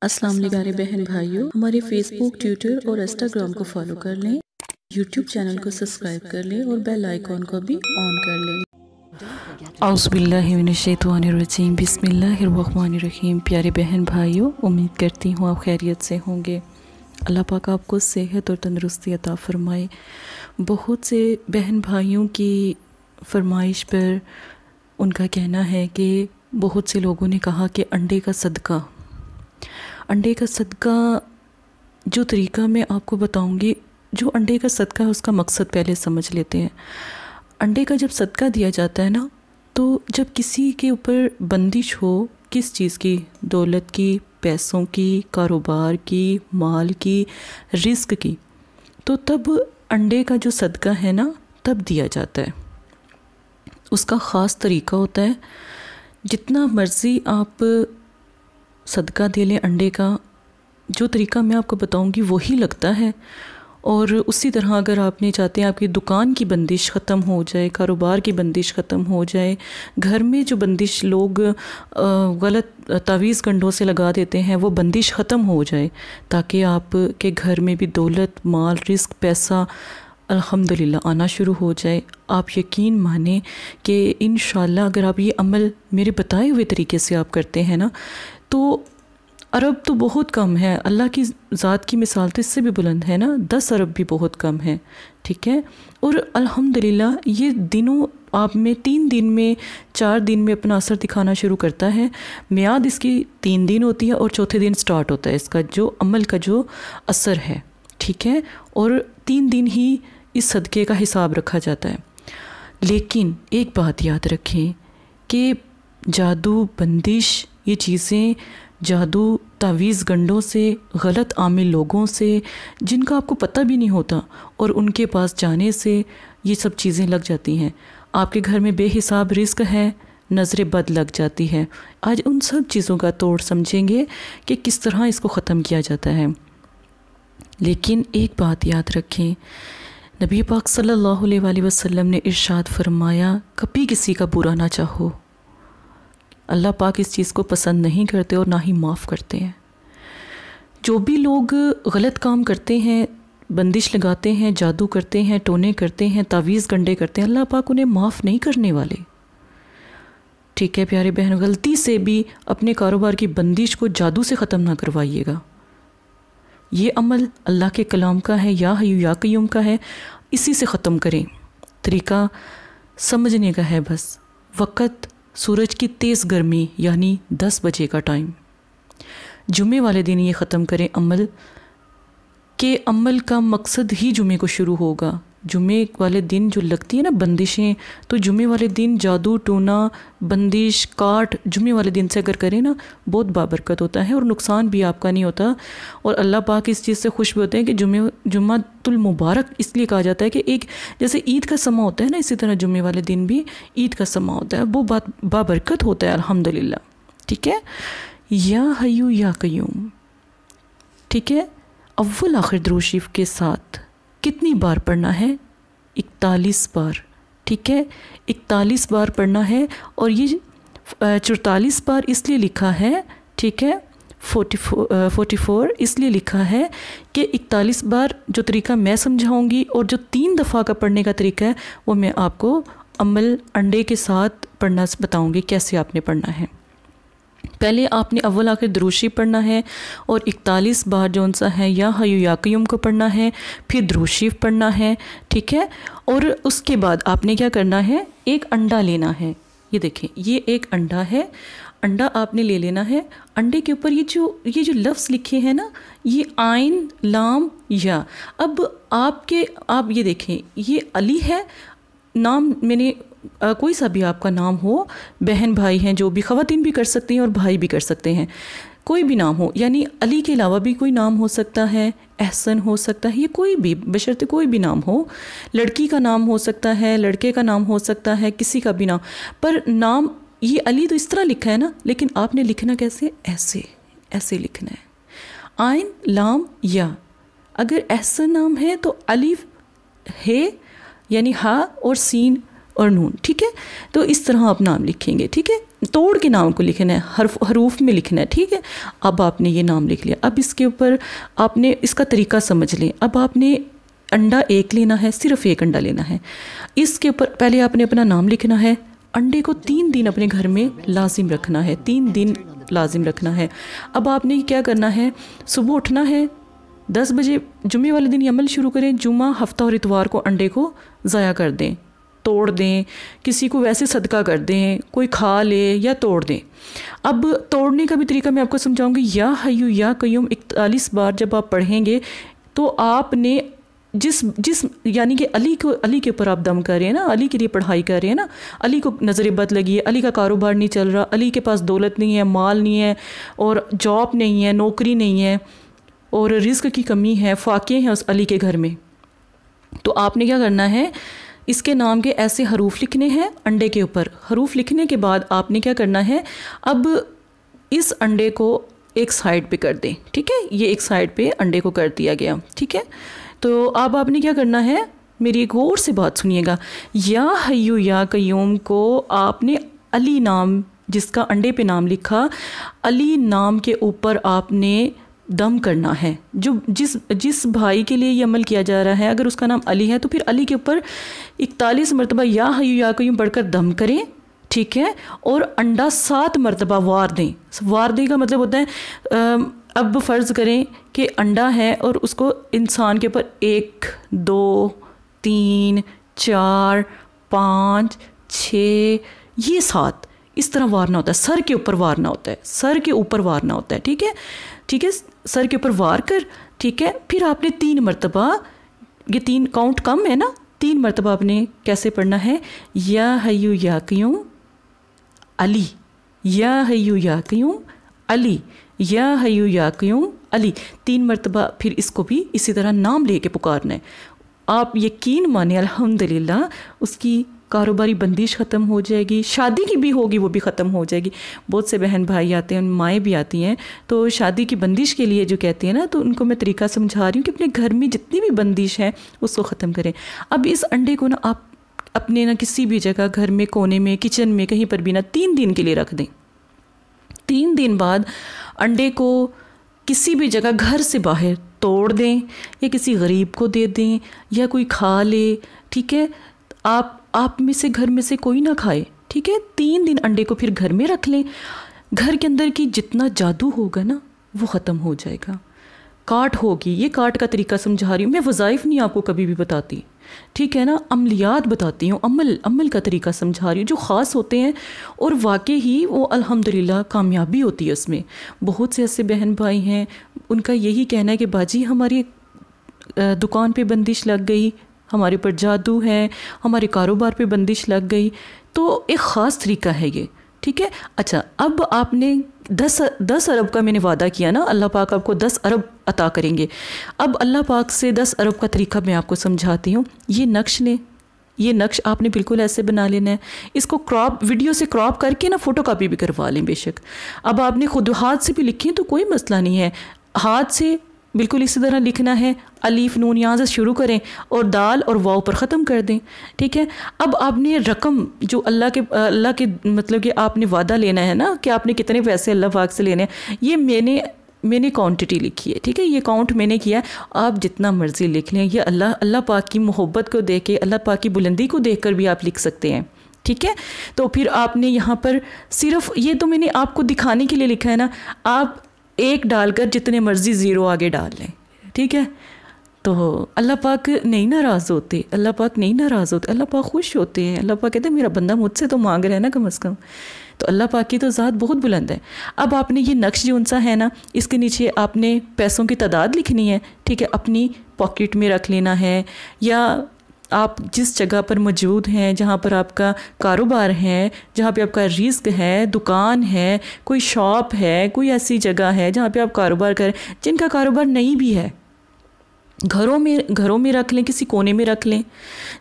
السلام علیکم پیارے بہن بھائیوں، ہمارے فیس بک، ٹویٹر اور انسٹاگرام کو فالو کر لیں، یوٹیوب چینل کو سبسکرائب کر لیں اور بیل آئیکن کو بھی آن کر لیں۔ اعوذ باللہ من الشیطان الرجیم، بسم اللہ الرحمن الرحیم۔ پیارے بہن بھائیوں، امید کرتی ہوں آپ خیریت سے ہوں گے۔ اللہ پاک آپ کو صحت اور تندرستی عطا فرمائے۔ بہت سے بہن بھائیوں کی فرمائش پر ان کا کہنا ہے کہ بہت سے لوگوں نے کہا کہ انڈے کا صدقہ جو طریقہ میں آپ کو بتاؤں گی، جو انڈے کا صدقہ ہے اس کا مقصد پہلے سمجھ لیتے ہیں۔ انڈے کا جب صدقہ دیا جاتا ہے نا، تو جب کسی کے اوپر بندش ہو، کس چیز کی، دولت کی، پیسوں کی، کاروبار کی، مال کی، رزق کی، تو تب انڈے کا جو صدقہ ہے نا تب دیا جاتا ہے۔ اس کا خاص طریقہ ہوتا ہے، جتنا مرضی آپ صدقہ دے لیں انڈے کا، جو طریقہ میں آپ کو بتاؤں گی وہی لگتا ہے۔ اور اسی طرح اگر آپ نے چاہتے ہیں آپ کی دکان کی بندش ختم ہو جائے، کاروبار کی بندش ختم ہو جائے، گھر میں جو بندش لوگ غلط تعویذ گنڈوں سے لگا دیتے ہیں وہ بندش ختم ہو جائے، تاکہ آپ کے گھر میں بھی دولت، مال، رزق، پیسہ الحمدللہ آنا شروع ہو جائے۔ آپ یقین مانیں کہ انشاءاللہ اگر آپ یہ عمل میرے بتائے ہوئے طریقے سے آپ کرتے ہیں نا، تو ارب تو بہت کم ہے، اللہ کی ذات کی مثال تو اس سے بھی بلند ہے نا، 10 ارب بھی بہت کم ہے، ٹھیک ہے۔ اور الحمدللہ یہ دنوں آپ میں 3 دن میں 4 دن میں اپنا اثر دکھانا شروع کرتا ہے۔ میعاد اس کی 3 دن ہوتی ہے اور چوتھے دن سٹارٹ ہوتا ہے اس کا جو عمل کا جو اثر ہے، ٹھیک ہے۔ اور 3 دن ہی اس صدقے کا حساب رکھا جاتا ہے۔ لیکن ایک بات یاد رکھیں کہ جادو، بندش، یہ چیزیں، جادو، تعویذ گنڈوں سے، غلط عامل لوگوں سے، جن کا آپ کو پتہ بھی نہیں ہوتا، اور ان کے پاس جانے سے یہ سب چیزیں لگ جاتی ہیں۔ آپ کے گھر میں بے حساب رزق ہے، نظر بد لگ جاتی ہے۔ آج ان سب چیزوں کا توڑ سمجھیں گے کہ کس طرح اس کو ختم کیا جاتا ہے۔ لیکن ایک بات یاد رکھیں، نبی پاک صلی اللہ علیہ وآلہ وسلم نے ارشاد فرمایا، کبھی کسی کا برا نہ چاہو۔ اللہ پاک اس چیز کو پسند نہیں کرتے اور نہ ہی معاف کرتے ہیں۔ جو بھی لوگ غلط کام کرتے ہیں، بندش لگاتے ہیں، جادو کرتے ہیں، ٹونے کرتے ہیں، تعویذ گنڈے کرتے ہیں، اللہ پاک انہیں معاف نہیں کرنے والے، ٹھیک ہے پیارے بہن۔ غلطی سے بھی اپنے کاروبار کی بندش کو جادو سے ختم نہ کروائیے گا۔ یہ عمل اللہ کے کلام کا ہے، یا حیو یا قیوم کا ہے، اسی سے ختم کریں۔ طریقہ سمجھنے کا ہے بس۔ وقت سورج کی تیز گرمی یعنی 10 بجے کا ٹائم، جمعے والے دن یہ ختم کریں عمل، کہ عمل کا مقصد ہی جمعے کو شروع ہوگا۔ جمعے والے دن جو لگتی ہے نا بندشیں، تو جمعے والے دن جادو ٹونا، بندش، کاٹ جمعے والے دن سے اگر کریں نا، بہت بابرکت ہوتا ہے اور نقصان بھی آپ کا نہیں ہوتا۔ اور اللہ پاک اس چیز سے خوش بھی ہوتے ہیں کہ جمعۃ المبارک اس لیے کہا جاتا ہے کہ ایک جیسے عید کا سماں ہوتا ہے نا، اسی طرح جمعے والے دن بھی عید کا سماں ہوتا ہے، وہ بابرکت ہوتا ہے الحمدللہ، ٹھیک ہے۔ یا حیو یا قیوم، ٹھیک ہے۔ اول آخر درود شریف کے ساتھ کتنی بار پڑھنا ہے؟ 41 بار، ٹھیک ہے۔ 41 بار پڑھنا ہے، اور یہ 44 بار اس لیے لکھا ہے، ٹھیک ہے، 44 اس لیے لکھا ہے کہ 41 بار جو طریقہ میں سمجھاؤں گی اور جو 3 دفعہ کا پڑھنے کا طریقہ ہے وہ میں آپ کو عمل انڈے کے ساتھ پڑھنا بتاؤں گی، کیسے آپ نے پڑھنا ہے۔ پہلے آپ نے اول آخر درود شریف پڑھنا ہے، اور 41 بار جو سا ہے یا حیو یا قیوم کو پڑھنا ہے، پھر درود شریف پڑھنا ہے، ٹھیک ہے۔ اور اس کے بعد آپ نے کیا کرنا ہے، ایک انڈا لینا ہے۔ یہ دیکھیں، یہ ایک انڈا ہے، انڈا آپ نے لے لینا ہے۔ انڈے کے اوپر یہ جو لفظ لکھے ہیں نا، یہ عین، لام، یا۔ اب آپ یہ دیکھیں، یہ علی ہے نام، میں نے کوئی سا بھی آپ کا نام ہو، بہن بھائی ہیں جو بھی، خواتین بھی کر سکتے ہیں اور بھائی بھی کر سکتے ہیں، کوئی بھی نام ہو، یعنی علی کے علاوہ بھی کوئی نام ہو سکتا ہے، احسن ہو سکتا ہے، یہ کوئی بھی، بشرطِ کوئی بھی نام ہو، لڑکی کا نام ہو سکتا ہے، لڑکے کا نام ہو سکتا ہے، کسی کا بھی نام، پر نام یہ علی تو اس طرح لکھا ہے نا، لیکن آپ نے لکھنا کیسے، ایسے لکھنا ہے، عین، لام، یا۔ اگر احسن نام ہے تو الف ہے یعنی ہا اور سین اور نون، ٹھیک ہے۔ تو اس طرح آپ نام لکھیں گے، ٹھیک ہے۔ توڑ کے نام کو لکھنا ہے، حروف میں لکھنا ہے، ٹھیک ہے. اب آپ نے یہ نام لکھ لیا. اب اس کے اوپر آپ نے اس کا طریقہ سمجھ لیں. اب آپ نے انڈا ایک لینا ہے، صرف ایک انڈا لینا ہے. اس کے اوپر پہلے آپ نے اپنا نام لکھنا ہے. انڈے کو 3 دن اپنے گھر میں لازم رکھنا ہے، 3 دن لازم رکھنا ہے. اب آپ نے کیا کرنا ہے، صبح اٹھنا ہے 10 بجے، جمعے والے دن یہ عمل شروع کریں. جمعہ، ہفتہ اور اتوار کو انڈے کو ضائع کر دیں، توڑ دیں، کسی کو ویسے صدقہ کر دیں، کوئی کھا لے یا توڑ دیں. اب توڑنے کا بھی طریقہ میں آپ کو سمجھاؤں گی. یا حیو یا قیوم 41 بار جب آپ پڑھیں گے تو آپ نے جس یعنی کہ علی کے اوپر آپ دم کر رہے ہیں نا، علی کے لیے پڑھائی کر رہے ہیں نا، علی کو نظر بد لگی ہے، علی کا کاروبار نہیں چل رہا، علی کے پاس دولت نہیں ہے، مال نہیں ہے، اور جاب نہیں ہے، نوکری نہیں ہے، اور رزق کی کمی ہے، فاقے ہیں اس علی کے گھر میں. تو آپ نے کیا کرنا ہے، اس کے نام کے ایسے حروف لکھنے ہیں انڈے کے اوپر. حروف لکھنے کے بعد آپ نے کیا کرنا ہے، اب اس انڈے کو ایک سائڈ پہ کر دیں، ٹھیک ہے. یہ ایک سائڈ پہ انڈے کو کر دیا گیا، ٹھیک ہے. تو اب آپ نے کیا کرنا ہے، میری غور سے بات سنیے گا. یا حیو یا قیوم کو آپ نے علی نام، جس کا انڈے پہ نام لکھا، علی نام کے اوپر آپ نے دم کرنا ہے. جس بھائی کے لیے یہ عمل کیا جا رہا ہے، اگر اس کا نام علی ہے تو پھر علی کے اوپر 41 مرتبہ یا حیو یا قیوم پڑھ کر دم کریں، ٹھیک ہے. اور انڈا 7 مرتبہ وار دیں. وار دیں کا مطلب ہوتا ہے، اب فرض کریں کہ انڈا ہے اور اس کو انسان کے اوپر 1 2 3 4 5 6 یہ 7 اس طرح وارنا ہوتا ہے. سر کے اوپر وارنا ہوتا ہے، سر کے اوپر وارنا ہوتا ہے، ٹھیک ہے. ٹھیک ہے، سر کے اوپر وار کر، ٹھیک ہے. پھر آپ نے 3 مرتبہ، یہ 3 کاؤنٹ کم ہے نا، 3 مرتبہ آپ نے کیسے پڑھنا ہے، یا حیو یا قیوم علی، یا حیو یا قیوم علی، یا حیو یا قیوم علی. 3 مرتبہ پھر اس کو بھی اسی طرح نام لے کے پکارنا ہے. آپ یقین مانیں الحمدللہ اس کی کاروباری بندش ختم ہو جائے گی. شادی کی بھی ہوگی، وہ بھی ختم ہو جائے گی. بہت سے بہن بھائی آتے ہیں، مائیں بھی آتی ہیں، تو شادی کی بندش کے لیے جو کہتے ہیں نا، تو ان کو میں طریقہ سمجھا رہی ہوں کہ اپنے گھر میں جتنی بھی بندش ہے اس کو ختم کریں. اب اس انڈے کو نا آپ اپنے نا کسی بھی جگہ، گھر میں، کونے میں، کچن میں، کہیں پر بھی نا 3 دن کے لیے رکھ دیں. 3 دن بعد انڈے کو کسی بھی جگہ گھر سے باہر توڑ دیں، یا کسی غریب کو دے دیں، یا کوئی کھا لے، ٹھیک ہے. آپ میں سے گھر میں سے کوئی نہ کھائے، ٹھیک ہے. 3 دن انڈے کو پھر گھر میں رکھ لیں. گھر کے اندر کی جتنا جادو ہوگا نا وہ ختم ہو جائے گا. کاٹ ہوگی، یہ کاٹ کا طریقہ سمجھا رہی ہوں میں. وظائف نہیں آپ کو کبھی بھی بتاتی، ٹھیک ہے نا. عملیات بتاتی ہوں، عمل کا طریقہ سمجھا رہی ہوں جو خاص ہوتے ہیں، اور واقعی ہی وہ الحمدللہ کامیابی ہوتی ہے اس میں. بہت سے ایسے بہن بھائی ہیں، ان کا یہی کہنا ہے کہ باجی ہماری دکان پہ بندش لگ گئی، ہمارے پر جادو ہے، ہمارے کاروبار پہ بندش لگ گئی. تو ایک خاص طریقہ ہے یہ، ٹھیک ہے. اچھا، اب آپ نے 10 ارب کا میں نے وعدہ کیا نا، اللہ پاک آپ کو 10 ارب عطا کریں گے. اب اللہ پاک سے 10 ارب کا طریقہ میں آپ کو سمجھاتی ہوں. یہ نقش لیں، یہ نقش آپ نے بالکل ایسے بنا لینا ہے. اس کو ویڈیو سے کراپ کر کے نا فوٹو کاپی بھی کروا لیں بے شک. اب آپ نے خود ہاتھ سے بھی لکھیں تو کوئی مسئلہ نہیں ہے، ہاتھ سے بالکل اسی طرح لکھنا ہے. الف نون یہاں سے شروع کریں اور دال اور واو پر ختم کر دیں، ٹھیک ہے. اب آپ نے رقم جو اللہ کے مطلب کہ آپ نے وعدہ لینا ہے نا کہ آپ نے کتنے پیسے اللہ پاک سے لینے ہیں، یہ میں نے کوانٹٹی لکھی ہے، ٹھیک ہے. یہ کاؤنٹ میں نے کیا ہے. آپ جتنا مرضی لکھ لیں. یہ اللہ پاک کی محبت کو دیکھ کے، اللہ پاک کی بلندی کو دیکھ کر بھی آپ لکھ سکتے ہیں، ٹھیک ہے. تو پھر آپ نے یہاں پر صرف یہ تو میں نے آپ کو دکھانے کے لیے لکھا ہے نا، آپ 1 ڈال کر جتنے مرضی 0 آگے ڈال لیں، ٹھیک ہے. تو اللہ پاک نہیں ناراض ہوتے، اللہ پاک نہیں ناراض ہوتے، اللہ پاک خوش ہوتے ہیں. اللہ پاک کہتے ہیں میرا بندہ مجھ سے تو مانگ رہا ہے نا کم از کم. تو اللہ پاک کی تو ذات بہت بلند ہے. اب آپ نے یہ نقش جو ان سا ہے نا، اس کے نیچے آپ نے پیسوں کی تعداد لکھنی ہے، ٹھیک ہے. اپنی پاکٹ میں رکھ لینا ہے، یا آپ جس جگہ پر موجود ہیں، جہاں پر آپ کا کاروبار ہے، جہاں پہ آپ کا رزق ہے، دکان ہے، کوئی شاپ ہے، کوئی ایسی جگہ ہے جہاں پہ آپ کاروبار کریں. جن کا کاروبار نہیں بھی ہے، گھروں میں رکھ لیں، کسی کونے میں رکھ لیں.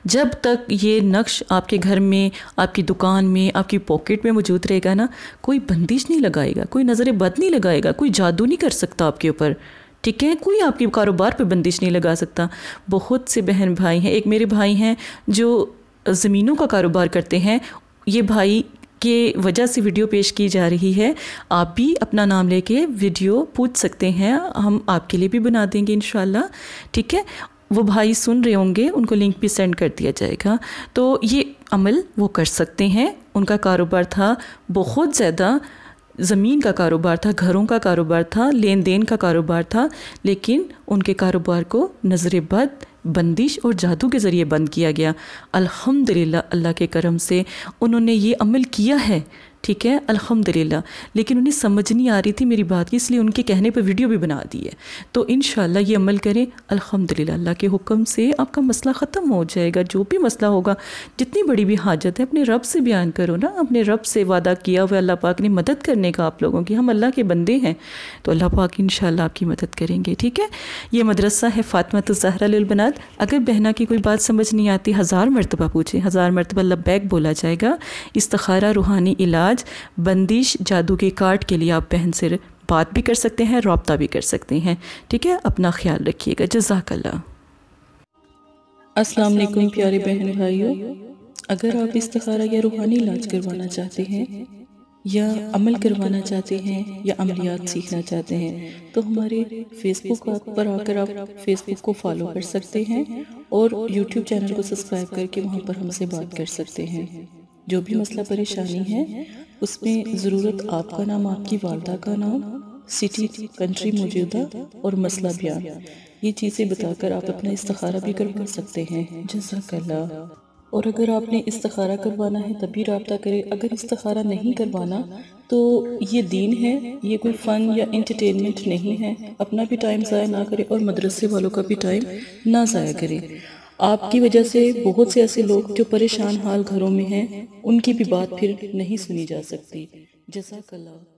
جب تک یہ نقش آپ کے گھر میں، آپ کی دکان میں، آپ کی پاکٹ میں موجود رہے گا نا، کوئی بندش نہیں لگائے گا، کوئی نظر بد نہیں لگائے گا، کوئی جادو نہیں کر سکتا آپ کے اوپر، ٹھیک ہے. کوئی آپ کے کاروبار پہ بندش نہیں لگا سکتا. بہت سے بہن بھائی ہیں، ایک میرے بھائی ہیں جو زمینوں کا کاروبار کرتے ہیں. یہ بھائی کے وجہ سے ویڈیو پیش کی جا رہی ہے، آپ بھی اپنا نام لے کے ویڈیو پوچھ سکتے ہیں، ہم آپ کے لیے بھی بنا دیں گے انشاءاللہ، ٹھیک ہے؟ وہ بھائی سن رہے ہوں گے، ان کو لنک بھی سینڈ کر دیا جائے گا۔ تو یہ عمل وہ کر سکتے ہیں۔ ان کا کاروبار تھا بہت زیادہ، زمین کا کاروبار تھا، گھروں کا کاروبار تھا، لین دین کا کاروبار تھا، لیکن ان کے کاروبار کو نظر بد، بندش اور جادو کے ذریعے بند کیا گیا۔ الحمدللہ اللہ کے کرم سے انہوں نے یہ عمل کیا ہے، ٹھیک ہے، الحمدللہ، لیکن انہیں سمجھ نہیں آ رہی تھی میری بات کی، اس لیے ان کے کہنے پہ ویڈیو بھی بنا دی ہے۔ تو انشاءاللہ یہ عمل کریں، الحمدللہ اللہ کے حکم سے آپ کا مسئلہ ختم ہو جائے گا۔ جو بھی مسئلہ ہوگا، جتنی بڑی بھی حاجت ہے، اپنے رب سے بیان کرو نا، اپنے رب سے وعدہ کیا ہوا اللہ پاک نے مدد کرنے کا آپ لوگوں کی، ہم اللہ کے بندے ہیں، تو اللہ پاک انشاءاللہ آپ کی مدد کریں گے، ٹھیک ہے؟ یہ مدرسہ ہے فاطمہ الزہرا للبنات۔ اگر بہنا کی کوئی بات سمجھ نہیں آتی 1000 مرتبہ پوچھیں، 1000 مرتبہ لبیک بولا جائے گا۔ استخارہ، روحانی علاج، بندش، جادو کے کارڈ کے لیے آپ بہن سے بات بھی کر سکتے ہیں، رابطہ بھی کر سکتے ہیں، ٹھیک ہے؟ اپنا خیال رکھیے گا، جزاک اللہ۔ السلام علیکم پیارے بہن بھائیوں، اگر آپ استخارہ یا روحانی علاج کروانا چاہتے ہیں یا عمل کروانا چاہتے ہیں یا عملیات سیکھنا چاہتے ہیں تو ہمارے فیس بک پر آ کر آپ فیس بک کو فالو کر سکتے ہیں اور یوٹیوب چینل کو سبسکرائب کر کے وہاں پر ہم سے بات کر سکتے ہیں۔ جو بھی مسئلہ پریشانی ہے اس میں ضرورت آپ کا نام، آپ کی والدہ کا نام، سٹی، کنٹری موجودہ اور مسئلہ بیان، یہ چیزیں بتا کر آپ اپنا استخارہ بھی کروا سکتے ہیں۔ جزاک اللہ۔ اور اگر آپ نے استخارہ کروانا ہے تب بھی رابطہ کریں، اگر استخارہ نہیں کروانا تو یہ دین ہے، یہ کوئی فن یا انٹرٹینمنٹ نہیں ہے، اپنا بھی ٹائم ضائع نہ کریں اور مدرسے والوں کا بھی ٹائم نہ ضائع کریں۔ آپ کی وجہ سے بہت سے ایسے لوگ جو پریشان حال گھروں میں ہیں، ان کی بھی بات پھر نہیں سنی جا سکتی۔ جزاک اللہ۔